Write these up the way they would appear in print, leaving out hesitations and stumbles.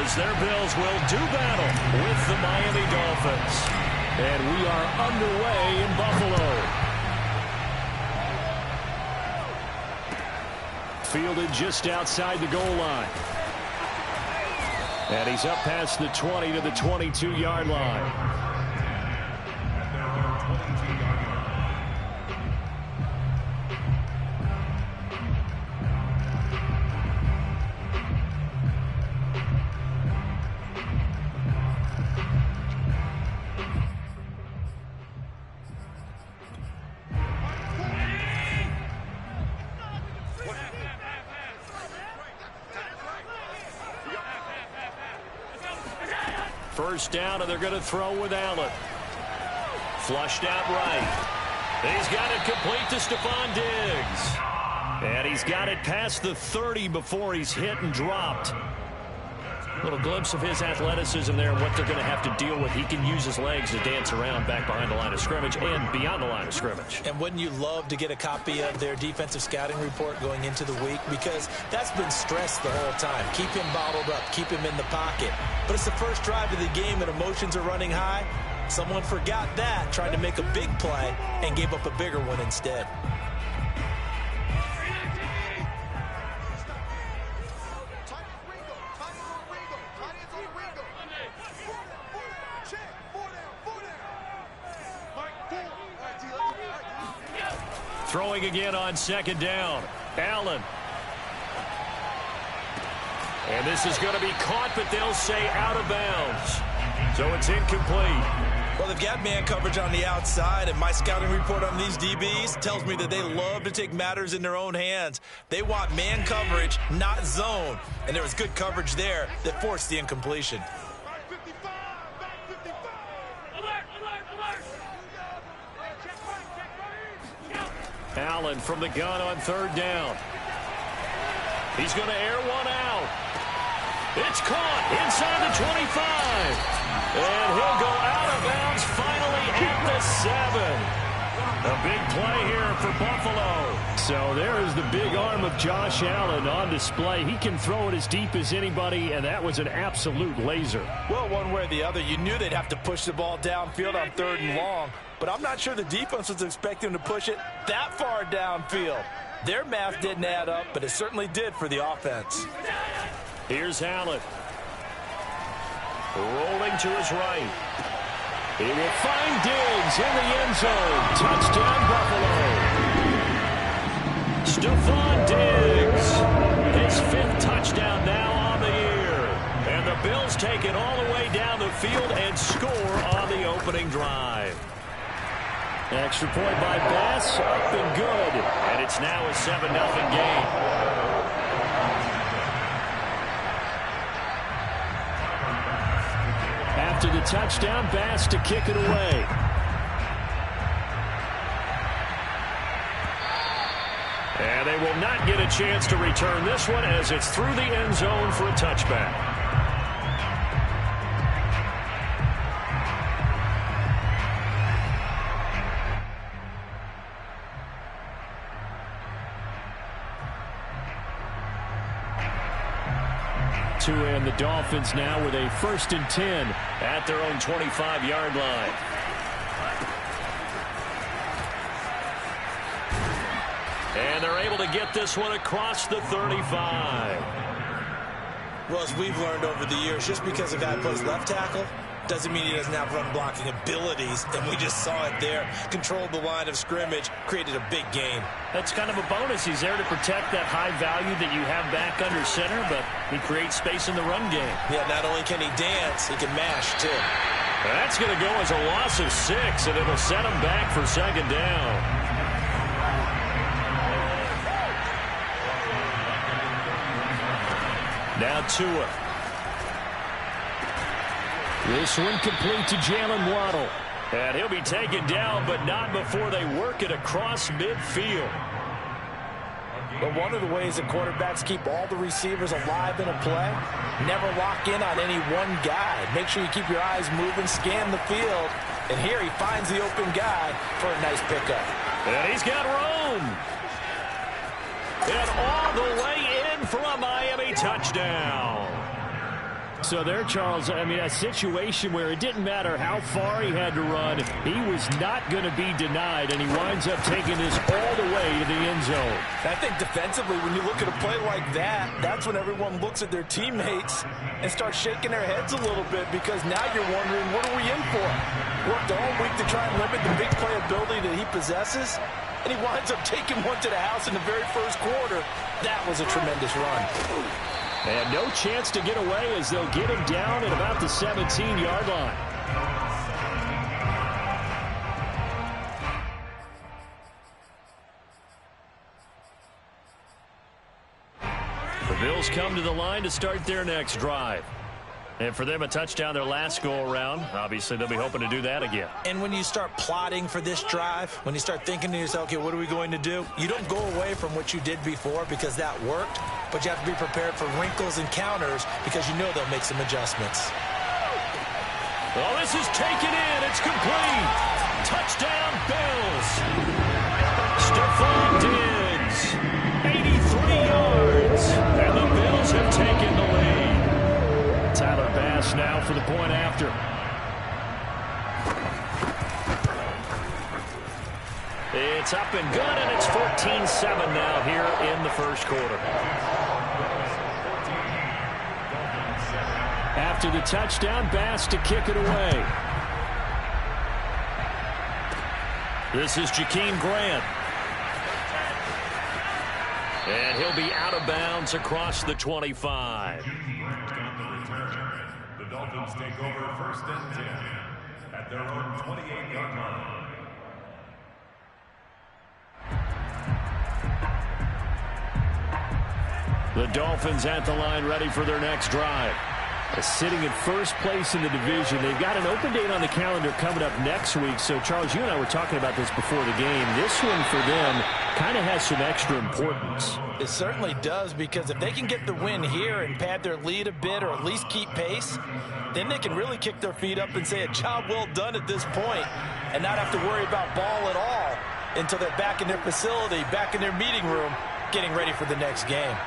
as their Bills will do battle with the Miami Dolphins. And we are underway in Buffalo. Fielded just outside the goal line. And he's up past the 20 to the 22-yard line. First down, and they're going to throw with Allen. Flushed out right. He's got it complete to Stephon Diggs. And he's got it past the 30 before he's hit and dropped. Little glimpse of his athleticism there and what they're going to have to deal with. He can use his legs to dance around back behind the line of scrimmage and beyond the line of scrimmage. And wouldn't you love to get a copy of their defensive scouting report going into the week? Because that's been stressed the whole time. Keep him bottled up. Keep him in the pocket. But it's the first drive of the game and emotions are running high. Someone forgot that, tried to make a big play and gave up a bigger one instead. Throwing again on second down. Allen. And this is going to be caught, but they'll say out of bounds. So it's incomplete. Well, they've got man coverage on the outside, and my scouting report on these DBs tells me that they love to take matters in their own hands. They want man coverage, not zone. And there was good coverage there that forced the incompletion. Allen from the gun on third down. He's going to air one out. It's caught inside the 25. And he'll go out of bounds finally at the 7. A big play here for Buffalo. So there is the big arm of Josh Allen on display. He can throw it as deep as anybody, and that was an absolute laser. Well, one way or the other, you knew they'd have to push the ball downfield on third and long. But I'm not sure the defense was expecting to push it that far downfield. Their math didn't add up, but it certainly did for the offense. Here's Allen. Rolling to his right. He will find Diggs in the end zone. Touchdown, Buffalo. Stephon Diggs. His 5th touchdown now on the year. And the Bills take it all the way down the field and score on the opening drive. Extra point by Bass, up and good. And it's now a 7-0 game. After the touchdown, Bass to kick it away. And they will not get a chance to return this one as it's through the end zone for a touchback. And the Dolphins now with a 1st and 10 at their own 25-yard line. And they're able to get this one across the 35. Well, as we've learned over the years, just because a guy plays left tackle doesn't mean he doesn't have run blocking abilities, and we just saw it there. Controlled the line of scrimmage, created a big gain. That's kind of a bonus. He's there to protect that high value that you have back under center, but he creates space in the run game. Yeah, not only can he dance, he can mash, too. That's going to go as a loss of 6, and it'll set him back for second down. Now Tua. This one complete to Jalen Waddle. And he'll be taken down, but not before they work it across midfield. But one of the ways that quarterbacks keep all the receivers alive in a play, never lock in on any one guy. Make sure you keep your eyes moving, scan the field. And here he finds the open guy for a nice pickup. And he's got room. And all the way in for a Miami touchdown. So there, Charles, I mean, a situation where it didn't matter how far he had to run, he was not going to be denied, and he winds up taking this all the way to the end zone. I think defensively, when you look at a play like that, that's when everyone looks at their teammates and starts shaking their heads a little bit, because now you're wondering, what are we in for? Worked all week to try and limit the big play ability that he possesses, and he winds up taking one to the house in the very first quarter. That was a tremendous run. And no chance to get away as they'll get him down at about the 17-yard line. The Bills come to the line to start their next drive. And for them, a touchdown their last go-around. Obviously, they'll be hoping to do that again. And when you start plotting for this drive, when you start thinking to yourself, okay, what are we going to do? You don't go away from what you did before because that worked, but you have to be prepared for wrinkles and counters because you know they'll make some adjustments. Oh, this is taken in. It's complete. Touchdown, Bills. Stephon Diggs, 83 yards. And the Bills have taken the lead. Tyler Bass now for the point after. It's up and good, and it's 14-7 now here in the first quarter. After the touchdown, Bass to kick it away. This is Jakeem Grant. And he'll be out of bounds across the 25. The Dolphins take over first and 10 at their own 28-yard line. The Dolphins at the line ready for their next drive. Sitting in first place in the division. They've got an open date on the calendar coming up next week. So, Charles, you and I were talking about this before the game. This one for them kind of has some extra importance. It certainly does, because if they can get the win here and pad their lead a bit or at least keep pace, then they can really kick their feet up and say a job well done at this point and not have to worry about ball at all until they're back in their facility, back in their meeting room, getting ready for the next game.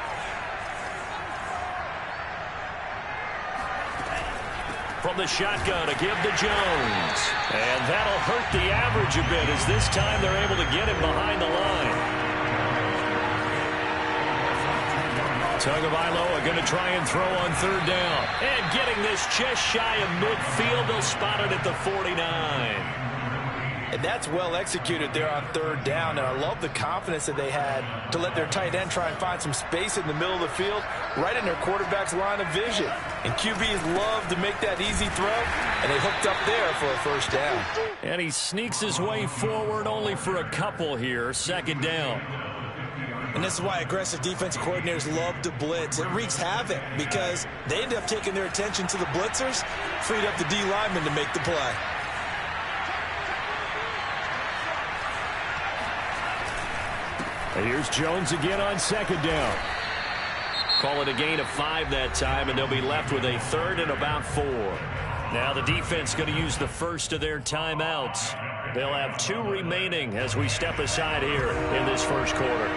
From the shotgun to give to Jones. And that'll hurt the average a bit as this time they're able to get him behind the line. Tagovailoa going to try and throw on third down. And getting this just shy of midfield. They'll spot it at the 49. And that's well executed there on third down. And I love the confidence that they had to let their tight end try and find some space in the middle of the field, right in their quarterback's line of vision. And QBs love to make that easy throw, and they hooked up there for a first down. And he sneaks his way forward only for a couple here. Second down. And this is why aggressive defensive coordinators love to blitz. It wreaks havoc because they end up taking their attention to the blitzers, freed up the D lineman to make the play. And here's Jones again on second down. Call it a gain of 5 that time, and they'll be left with a third and about 4. Now the defense going to use the first of their timeouts. They'll have 2 remaining as we step aside here in this first quarter.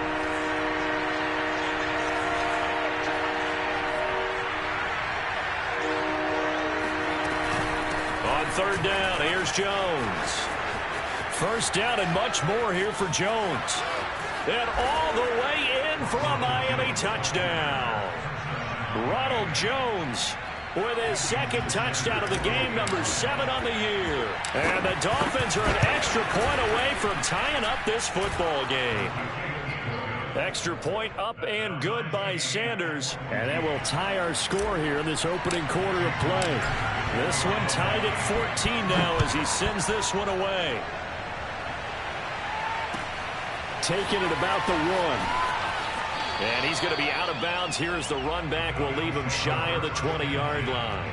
On third down, here's Jones. First down and much more here for Jones. And all the way in for a Miami touchdown. Ronald Jones with his second touchdown of the game, number 7 on the year. And the Dolphins are an extra point away from tying up this football game. Extra point up and good by Sanders. And that will tie our score here in this opening quarter of play. This one tied at 14 now as he sends this one away. Taking it about the 1. And he's going to be out of bounds here as the run back will leave him shy of the 20-yard line.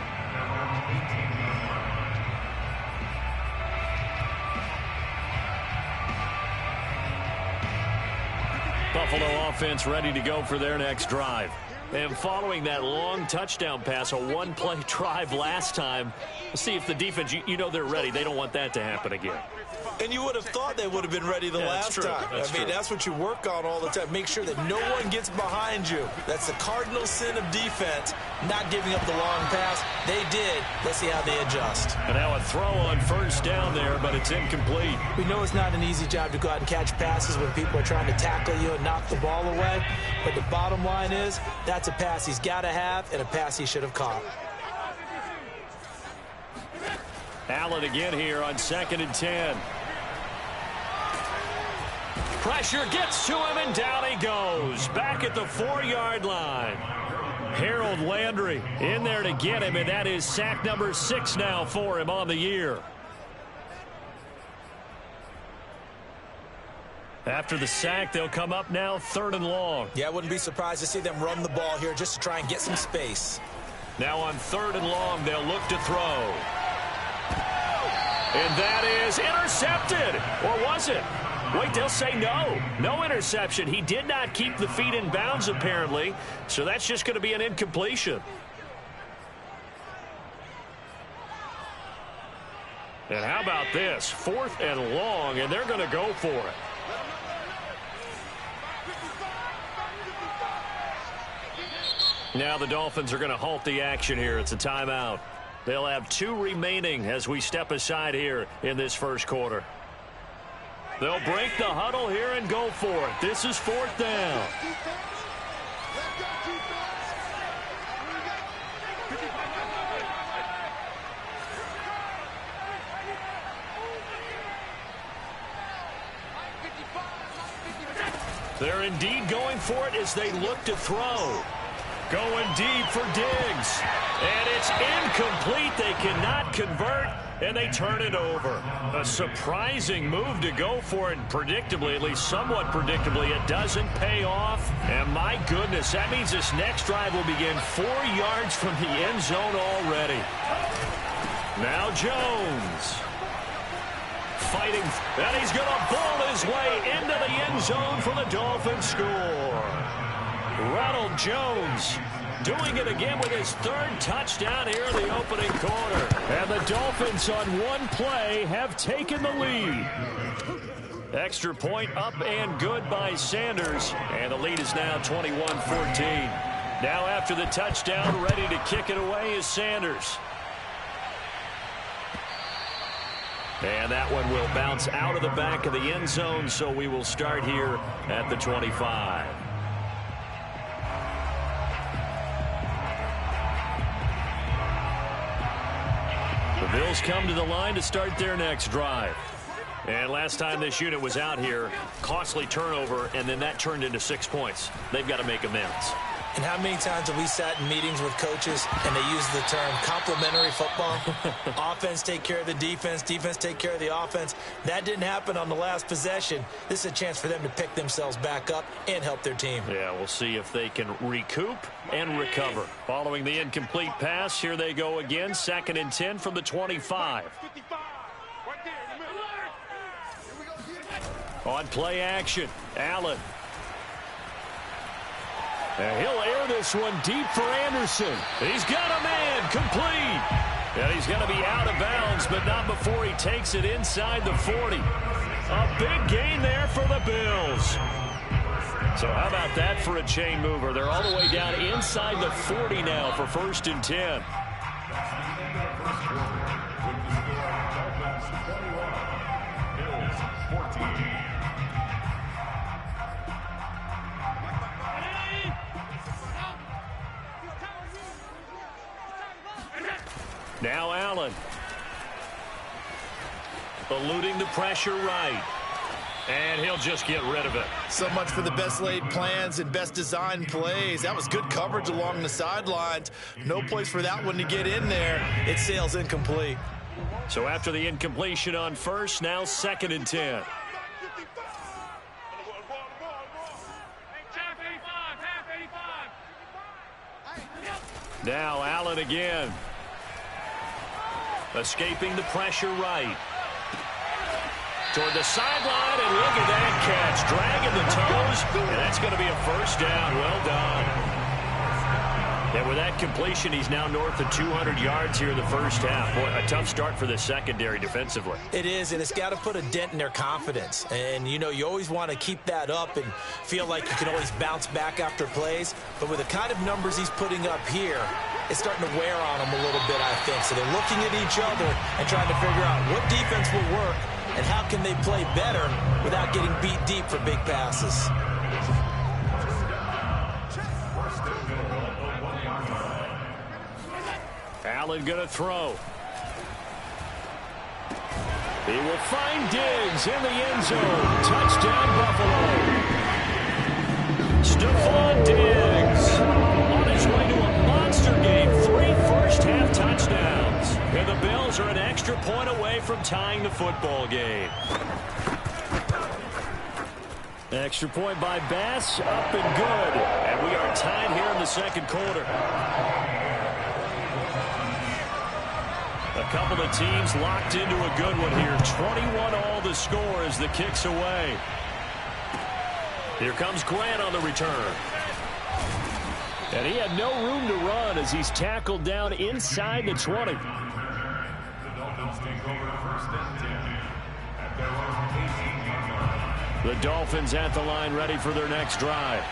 Buffalo offense ready to go for their next drive. And following that long touchdown pass, a one-play drive last time, see if the defense, you know they're ready. They don't want that to happen again. And you would have thought they would have been ready the last time. That's what you work on all the time. Make sure that no one gets behind you. That's the cardinal sin of defense, not giving up the long pass. They did. Let's see how they adjust. And now a throw on first down there, but it's incomplete. We know it's not an easy job to go out and catch passes when people are trying to tackle you and knock the ball away. But the bottom line is, that's a pass he's got to have and a pass he should have caught. Allen again here on 2nd and 10. Pressure gets to him, and down he goes. Back at the 4-yard line. Harold Landry in there to get him, and that is sack number 6 now for him on the year. After the sack, they'll come up now 3rd and long. Yeah, I wouldn't be surprised to see them run the ball here just to try and get some space. Now on 3rd and long, they'll look to throw. And that is intercepted. Or was it? Wait, they'll say no. No interception. He did not keep the feet in bounds, apparently. So that's just going to be an incompletion. And how about this? 4th and long, and they're going to go for it. Now the Dolphins are going to halt the action here. It's a timeout. They'll have 2 remaining as we step aside here in this first quarter. They'll break the huddle here and go for it. This is 4th down. They're indeed going for it as they look to throw. Going deep for Diggs. And it's incomplete. They cannot convert, and they turn it over. A surprising move to go for it, and predictably, at least somewhat predictably, it doesn't pay off. And my goodness, that means this next drive will begin 4 yards from the end zone already. Now Jones. Fighting, and he's going to ball his way into the end zone for the Dolphins score. Ronald Jones doing it again with his 3rd touchdown here in the opening quarter. And the Dolphins on one play have taken the lead. Extra point up and good by Sanders. And the lead is now 21-14. Now after the touchdown, ready to kick it away is Sanders. And that one will bounce out of the back of the end zone, so we will start here at the 25. The Bills come to the line to start their next drive. And last time this unit was out here, costly turnover, and then that turned into 6 points. They've got to make amends. And how many times have we sat in meetings with coaches and they use the term complementary football? Offense take care of the defense, defense take care of the offense. That didn't happen on the last possession. This is a chance for them to pick themselves back up and help their team. Yeah, we'll see if they can recoup and recover. Following the incomplete pass, here they go again. 2nd and 10 from the 25. On play action, Allen. And he'll air this one deep for Anderson. He's got a man, complete. And he's going to be out of bounds, but not before he takes it inside the 40. A big gain there for the Bills. So how about that for a chain mover? They're all the way down inside the 40 now for 1st and 10. Now Allen. Eluding the pressure right. And he'll just get rid of it. So much for the best laid plans and best designed plays. That was good coverage along the sidelines. No place for that one to get in there. It sails incomplete. So after the incompletion on first, now 2nd and 10. Now Allen again. Escaping the pressure right. Toward the sideline, and look at that catch. Dragging the toes, and that's going to be a 1st down. Well done. And with that completion, he's now north of 200 yards here in the first half. Boy, a tough start for the secondary defensively. It is, and it's got to put a dent in their confidence. And, you know, you always want to keep that up and feel like you can always bounce back after plays. But with the kind of numbers he's putting up here, it's starting to wear on them a little bit, I think. So they're looking at each other and trying to figure out what defense will work and how can they play better without getting beat deep for big passes. Allen going to throw. He will find Diggs in the end zone. Touchdown, Buffalo. Stephon Diggs on his way to a monster game. 3 first-half touchdowns. And the Bills are an extra point away from tying the football game. Extra point by Bass, up and good. And we are tied here in the second quarter. A couple of teams locked into a good one here. 21-all the score as the kick's away. Here comes Grant on the return. And he had no room to run as he's tackled down inside the 20. The Dolphins take over first and 10 at their own 18-yard line. The Dolphins at the line ready for their next drive.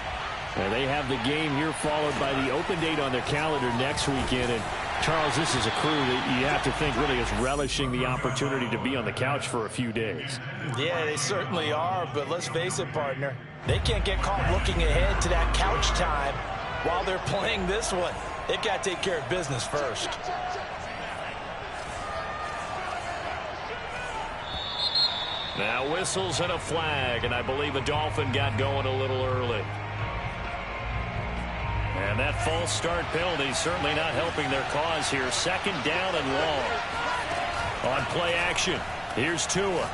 And they have the game here followed by the open date on their calendar next weekend. And Charles, this is a crew that you have to think really is relishing the opportunity to be on the couch for a few days. Yeah, they certainly are, but let's face it, partner. They can't get caught looking ahead to that couch time while they're playing this one. They've got to take care of business first. Now whistles and a flag, and I believe a Dolphin got going a little early. And that false start penalty certainly not helping their cause here. Second down and long. On play action, here's Tua.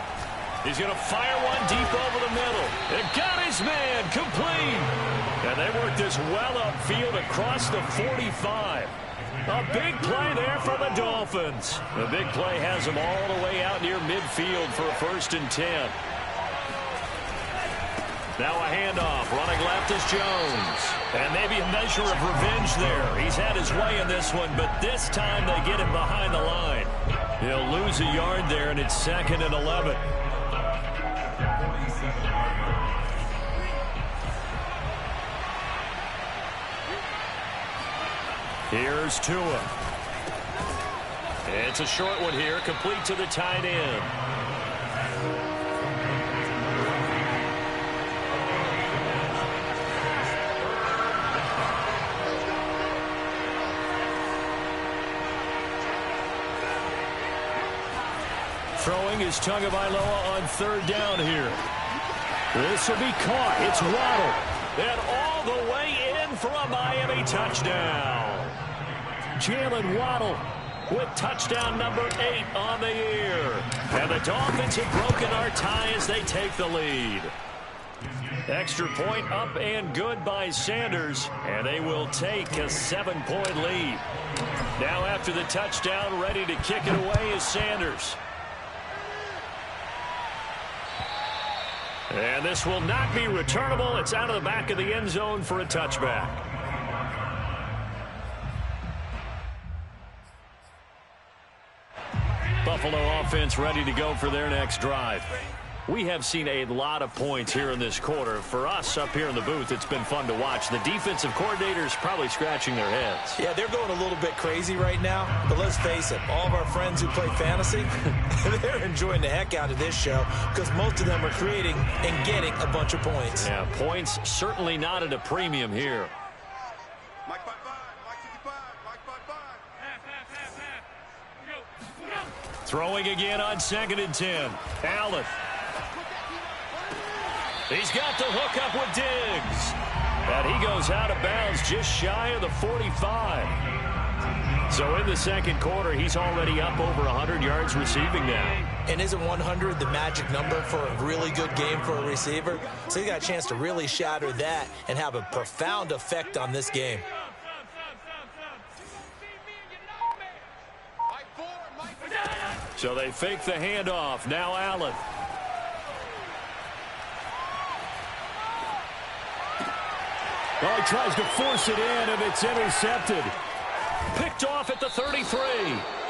He's going to fire one deep over the middle. It got his man complete. And they worked this well upfield across the 45. A big play there for the Dolphins. The big play has them all the way out near midfield for a 1st and 10. Now a handoff. Running left is Jones. And maybe a measure of revenge there. He's had his way in this one, but this time they get him behind the line. He'll lose a yard there, and it's 2nd and 11. Here's Tua. It's a short one here, complete to the tight end. Throwing is Tagovailoa on 3rd down here. This will be caught. It's Waddle. And all the way in for a Miami touchdown. Jalen Waddle with touchdown number 8 on the year. And the Dolphins have broken our tie as they take the lead. Extra point up and good by Sanders. And they will take a 7-point lead. Now after the touchdown, ready to kick it away is Sanders. And this will not be returnable. It's out of the back of the end zone for a touchback. Buffalo offense ready to go for their next drive. We have seen a lot of points here in this quarter. For us up here in the booth, it's been fun to watch. The defensive coordinators probably scratching their heads. Yeah, they're going a little bit crazy right now. But let's face it, all of our friends who play fantasy, they're enjoying the heck out of this show because most of them are creating and getting a bunch of points. Yeah, points certainly not at a premium here. Throwing again on 2nd and 10. Allen. He's got the hook up with Diggs. And he goes out of bounds just shy of the 45. So in the second quarter, he's already up over 100 yards receiving now. And isn't 100 the magic number for a really good game for a receiver? So he got a chance to really shatter that and have a profound effect on this game. So they fake the handoff. Now Allen. Oh, he tries to force it in, and it's intercepted. Picked off at the 33.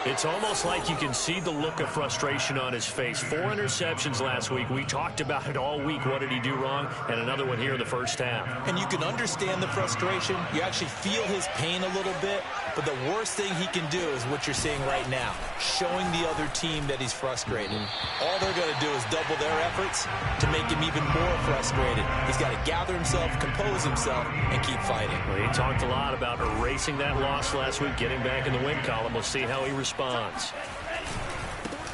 It's almost like you can see the look of frustration on his face. 4 interceptions last week. We talked about it all week. What did he do wrong? And another one here in the first half. And you can understand the frustration. You actually feel his pain a little bit. But the worst thing he can do is what you're seeing right now, showing the other team that he's frustrated. All they're going to do is double their efforts to make him even more frustrated. He's got to gather himself, compose himself, and keep fighting. Well, he talked a lot about erasing that loss last week, getting back in the win column. We'll see how he responds.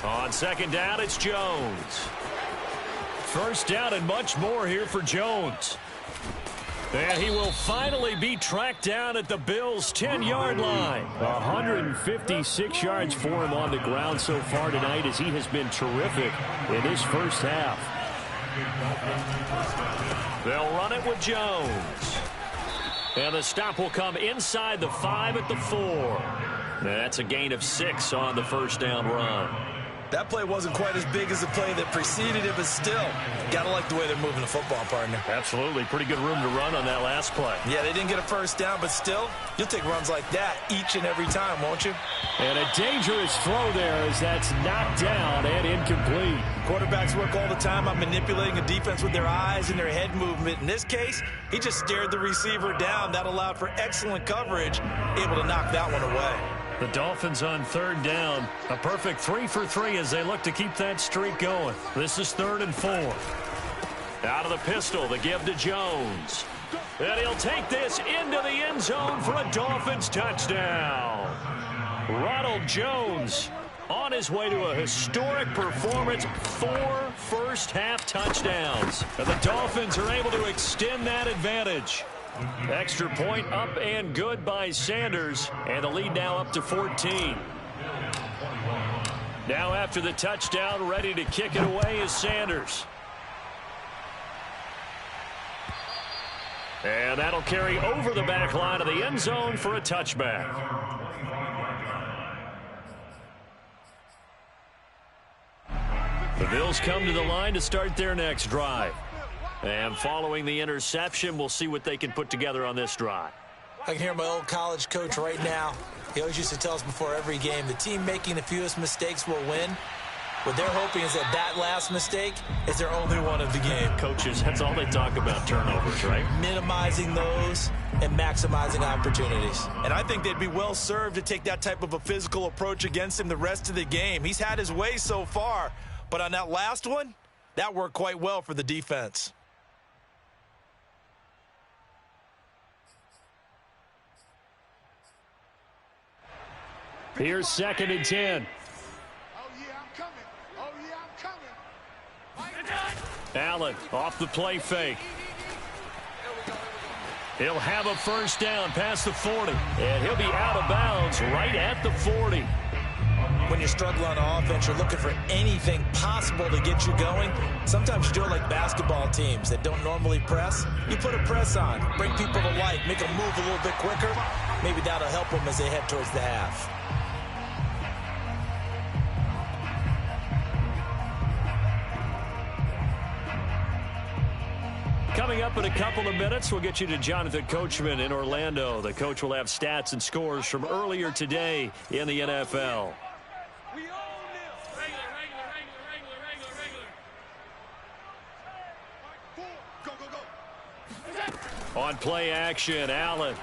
On second down, it's Jones. First down and much more here for Jones. And he will finally be tracked down at the Bills' 10-yard line. 156 yards for him on the ground so far tonight, as he has been terrific in his first half. They'll run it with Jones. And the stop will come inside the 5 at the 4. That's a gain of 6 on the first down run. That play wasn't quite as big as the play that preceded it, but still, gotta like the way they're moving the football, partner. Absolutely. Pretty good room to run on that last play. Yeah, they didn't get a first down, but still, you'll take runs like that each and every time, won't you? And a dangerous throw there as that's knocked down and incomplete. Quarterbacks work all the time on manipulating a defense with their eyes and their head movement. In this case, he just stared the receiver down. That allowed for excellent coverage, able to knock that one away. The Dolphins on third down. A perfect 3 for 3 as they look to keep that streak going. This is 3rd and 4. Out of the pistol, the give to Jones. And he'll take this into the end zone for a Dolphins touchdown. Ronald Jones on his way to a historic performance. 4 first-half touchdowns. And the Dolphins are able to extend that advantage. Extra point up and good by Sanders, and the lead now up to 14. Now after the touchdown, ready to kick it away is Sanders. And that'll carry over the back line of the end zone for a touchback. The Bills come to the line to start their next drive. And following the interception, we'll see what they can put together on this drive. I can hear my old college coach right now. He always used to tell us before every game, the team making the fewest mistakes will win. What they're hoping is that last mistake is their only one of the game. Coaches, that's all they talk about, turnovers, right? Minimizing those and maximizing opportunities. And I think they'd be well served to take that type of a physical approach against him the rest of the game. He's had his way so far, but on that last one, that worked quite well for the defense. Here's 2nd and 10. Allen off the play fake. He'll have a first down past the 40. And he'll be out of bounds right at the 40. When you're struggling on offense, you're looking for anything possible to get you going. Sometimes you do it like basketball teams that don't normally press. You put a press on, bring people to life, make them move a little bit quicker. Maybe that'll help them as they head towards the half. Coming up in a couple of minutes, we'll get you to Jonathan Coachman in Orlando. The coach will have stats and scores from earlier today in the NFL. On play action, Allen.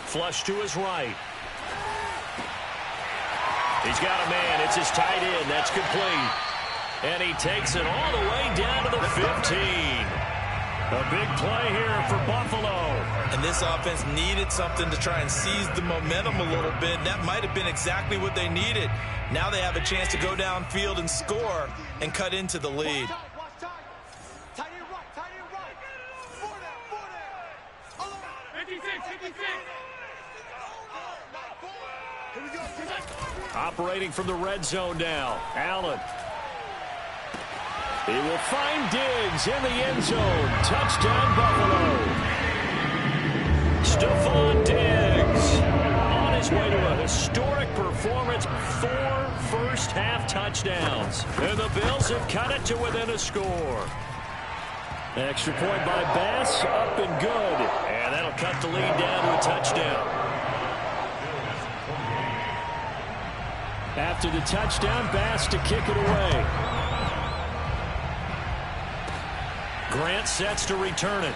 Flush to his right. He's got a man. It's his tight end. That's complete. And he takes it all the way down to the 15. A big play here for Buffalo. And this offense needed something to try and seize the momentum a little bit. That might have been exactly what they needed. Now they have a chance to go downfield and score and cut into the lead. Operating from the red zone now. Allen. He will find Diggs in the end zone. Touchdown, Buffalo. Stephon Diggs on his way to a historic performance. 4 first-half touchdowns. And the Bills have cut it to within a score. Extra point by Bass, up and good. And that'll cut the lead down to a touchdown. After the touchdown, Bass to kick it away. Grant sets to return it.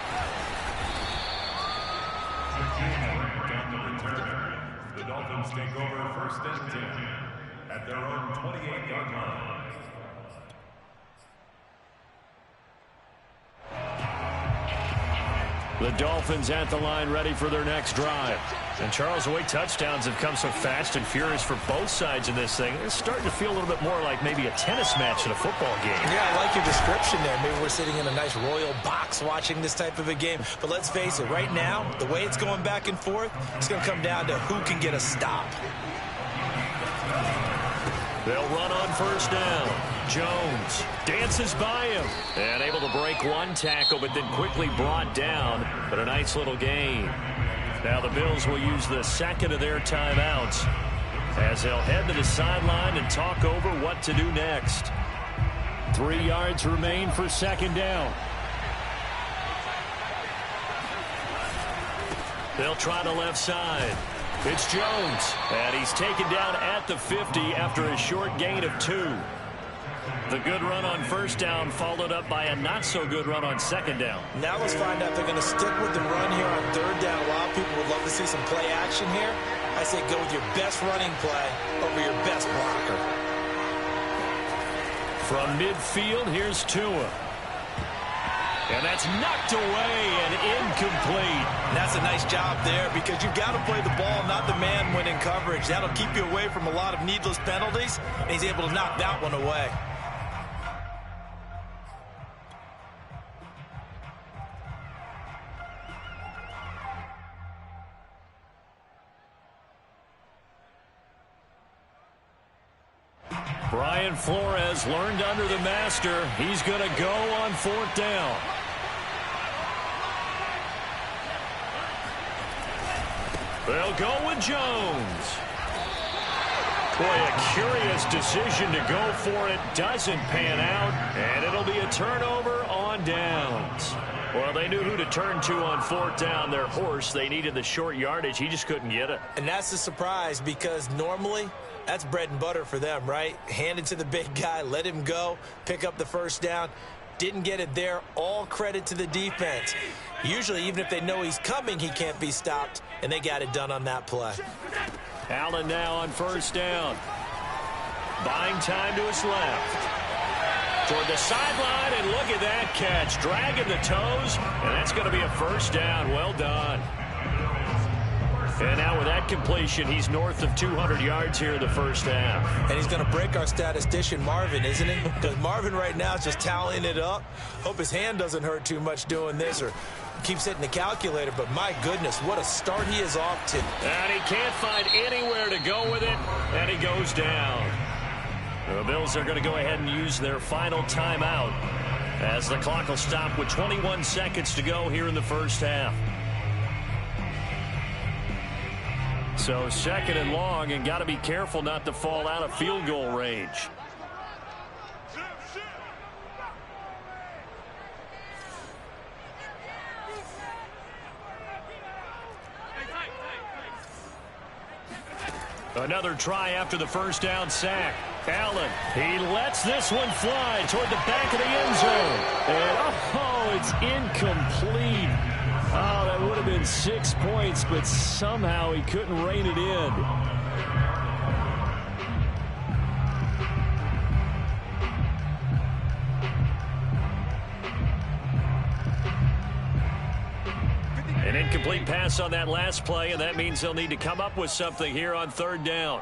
The Dolphins take over first and 10 at their own 28-yard line. The Dolphins at the line, ready for their next drive. And Charles, the way touchdowns have come so fast and furious for both sides in this thing, it's starting to feel a little bit more like maybe a tennis match in a football game. Yeah, I like your description there. Maybe we're sitting in a nice royal box watching this type of a game. But let's face it, right now, the way it's going back and forth, it's going to come down to who can get a stop. They'll run on first down. Jones dances by him and able to break one tackle, but then quickly brought down. But a nice little gain. Now the Bills will use the second of their timeouts as they'll head to the sideline and talk over what to do next. 3 yards remain for second down. They'll try the left side. It's Jones, and he's taken down at the 50 after a short gain of 2. The good run on first down followed up by a not-so-good run on second down. Now let's find out if they're going to stick with the run here on third down. A lot of people would love to see some play action here. I say go with your best running play over your best blocker. From midfield, here's Tua. And that's knocked away and incomplete. And that's a nice job there because you've got to play the ball, not the man when in coverage. That'll keep you away from a lot of needless penalties, and he's able to knock that one away. Brian Flores learned under the master. He's going to go on fourth down. They'll go with Jones. Boy, a curious decision to go for it. Doesn't pan out, and it'll be a turnover on downs. Well, they knew who to turn to on fourth down. Their horse, they needed the short yardage. He just couldn't get it. And that's the surprise because normally that's bread and butter for them, right? Hand it to the big guy, let him go, pick up the first down. Didn't get it there. All credit to the defense. Usually, even if they know he's coming, he can't be stopped, and they got it done on that play. Allen now on first down. Buying time to his left. Toward the sideline, and look at that catch. Dragging the toes, and that's going to be a first down. Well done. And now with that completion, he's north of 200 yards here in the first half. And he's going to break our statistician, Marvin, isn't he? Because Marvin right now is just tallying it up. Hope his hand doesn't hurt too much doing this or keeps hitting the calculator. But my goodness, what a start he is off to. And he can't find anywhere to go with it, and he goes down. The Bills are going to go ahead and use their final timeout as the clock will stop with 21 seconds to go here in the first half. So second and long, and got to be careful not to fall out of field goal range. Another try after the first down sack. Allen, he lets this one fly toward the back of the end zone. And, it's incomplete. Oh, that would have been 6 points, but somehow he couldn't rein it in. An incomplete pass on that last play, and that means they'll need to come up with something here on third down.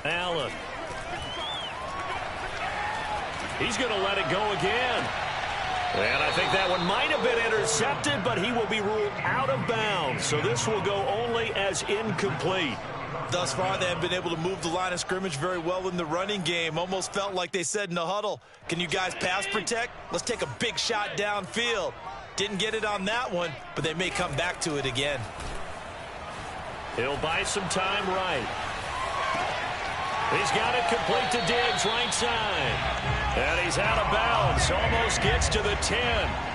Allen. He's going to let it go again. And I think that one might have been intercepted, but he will be ruled out of bounds. So this will go only as incomplete. Thus far, they have been able to move the line of scrimmage very well in the running game. Almost felt like they said in the huddle, can you guys pass protect? Let's take a big shot downfield. Didn't get it on that one, but they may come back to it again. He'll buy some time right. He's got it complete to Diggs, right side. And he's out of bounds. Almost gets to the 10.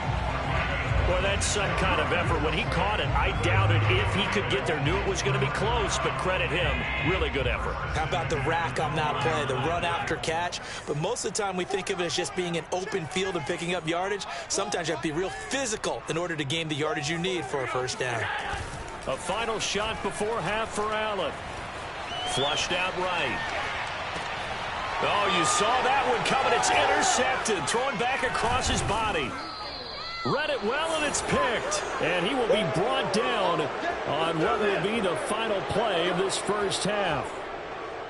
Boy, that's some kind of effort. When he caught it, I doubted if he could get there. Knew it was going to be close, but credit him. Really good effort. How about the rack on that play, the run after catch? But most of the time we think of it as just being an open field and picking up yardage. Sometimes you have to be real physical in order to gain the yardage you need for a first down. A final shot before half for Allen. Flushed out right. Oh, you saw that one coming. It's intercepted. Thrown back across his body. Read it well, and it's picked. And he will be brought down on what will be the final play of this first half.